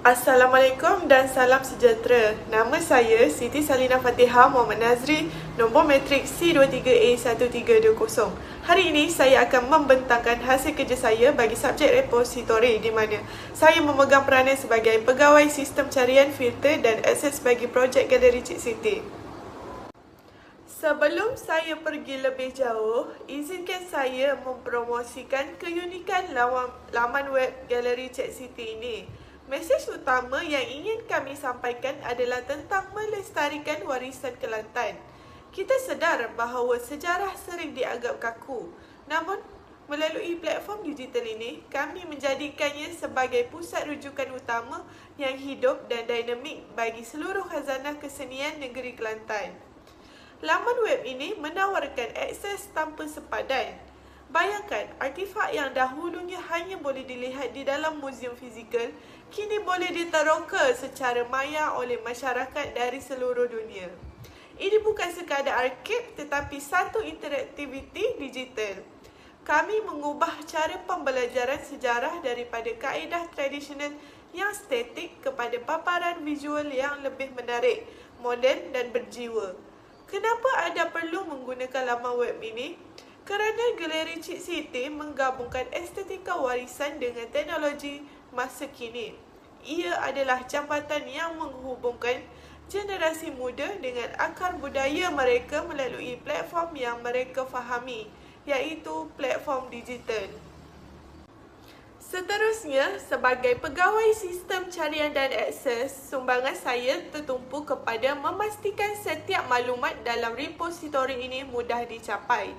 Assalamualaikum dan salam sejahtera. Nama saya Siti Salina Fatihah Muhammad Nazri, nombor matrik C23A1320. Hari ini saya akan membentangkan hasil kerja saya bagi subjek repositori di mana saya memegang peranan sebagai pegawai sistem carian, filter dan akses bagi projek Galeri Cik Siti. Sebelum saya pergi lebih jauh, izinkan saya mempromosikan keunikan laman web Galeri Cik Siti ini. Mesej utama yang ingin kami sampaikan adalah tentang melestarikan warisan Kelantan. Kita sedar bahawa sejarah sering dianggap kaku. Namun, melalui platform digital ini, kami menjadikannya sebagai pusat rujukan utama yang hidup dan dinamik bagi seluruh khazanah kesenian negeri Kelantan. Laman web ini menawarkan akses tanpa sepadan. Bayangkan, artifak yang dahulunya hanya boleh dilihat di dalam muzium fizikal, kini boleh diteroka secara maya oleh masyarakat dari seluruh dunia. Ini bukan sekadar arkib tetapi satu interaktiviti digital. Kami mengubah cara pembelajaran sejarah daripada kaedah tradisional yang statik kepada paparan visual yang lebih menarik, moden dan berjiwa. Kenapa anda perlu menggunakan laman web ini? Kerana Galeri Cik Siti menggabungkan estetika warisan dengan teknologi masa kini. Ia adalah jambatan yang menghubungkan generasi muda dengan akar budaya mereka melalui platform yang mereka fahami, iaitu platform digital. Seterusnya, sebagai pegawai sistem carian dan akses, sumbangan saya tertumpu kepada memastikan setiap maklumat dalam repositori ini mudah dicapai.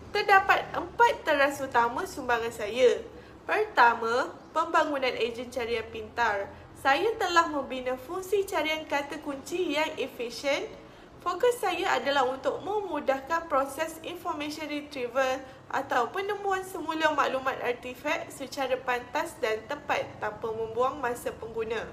Terdapat 4 teras utama sumbangan saya. Pertama, pembangunan ejen carian pintar. Saya telah membina fungsi carian kata kunci yang efisien. Fokus saya adalah untuk memudahkan proses information retrieval atau penemuan semula maklumat artifak secara pantas dan tepat tanpa membuang masa pengguna.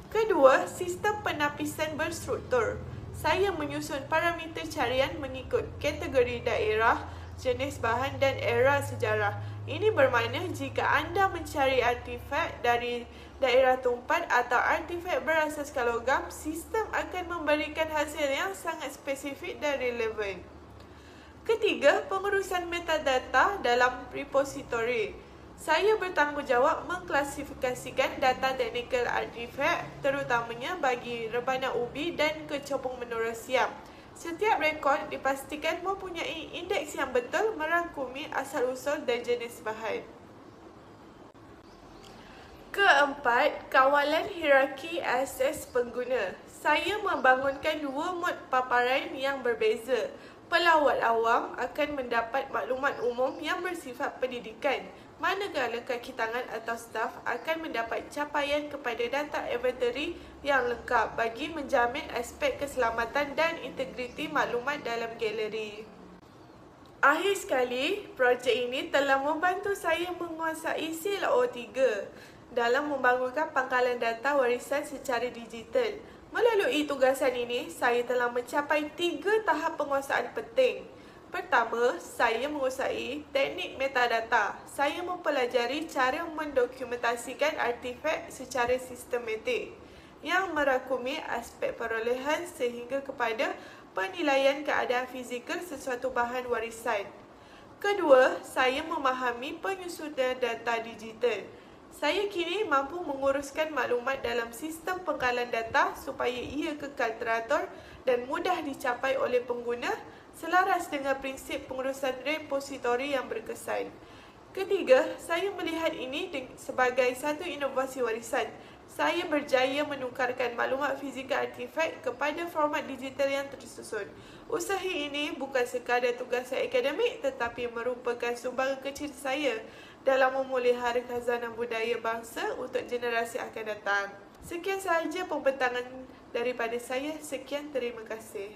Kedua, sistem penapisan berstruktur. Saya menyusun parameter carian mengikut kategori daerah, jenis bahan dan era sejarah. Ini bermakna jika anda mencari artifak dari daerah tempat atau artifak berasaskan logam, sistem akan memberikan hasil yang sangat spesifik dan relevan. Ketiga, pengurusan metadata dalam repositori. Saya bertanggungjawab mengklasifikasikan data teknikal artifak, terutamanya bagi rebana ubi dan kecopong menara siap. Setiap rekod dipastikan mempunyai indeks yang betul merangkumi asal-usul dan jenis bahan. Keempat, kawalan hierarki akses pengguna. Saya membangunkan 2 mod paparan yang berbeza. Pelawat awam akan mendapat maklumat umum yang bersifat pendidikan, manakala kaki tangan atau staf akan mendapat capaian kepada data inventory yang lengkap bagi menjamin aspek keselamatan dan integriti maklumat dalam galeri. Akhir sekali, projek ini telah membantu saya menguasai CLO3 dalam membangunkan pangkalan data warisan secara digital. Melalui tugasan ini, saya telah mencapai 3 tahap penguasaan penting. Pertama, saya menguasai teknik metadata. Saya mempelajari cara mendokumentasikan artifak secara sistematik yang merangkumi aspek perolehan sehingga kepada penilaian keadaan fizikal sesuatu bahan warisan. Kedua, saya memahami penyusunan data digital. Saya kini mampu menguruskan maklumat dalam sistem pengkalan data supaya ia kekal teratur dan mudah dicapai oleh pengguna selaras dengan prinsip pengurusan repositori yang berkesan. Ketiga, saya melihat ini sebagai satu inovasi warisan. Saya berjaya menukarkan maklumat fizikal artifak kepada format digital yang tersusun. Usaha ini bukan sekadar tugasan akademik tetapi merupakan sumbangan kecil saya dalam memelihara khazanah budaya bangsa untuk generasi akan datang. Sekian sahaja pembentangan daripada saya. Sekian, terima kasih.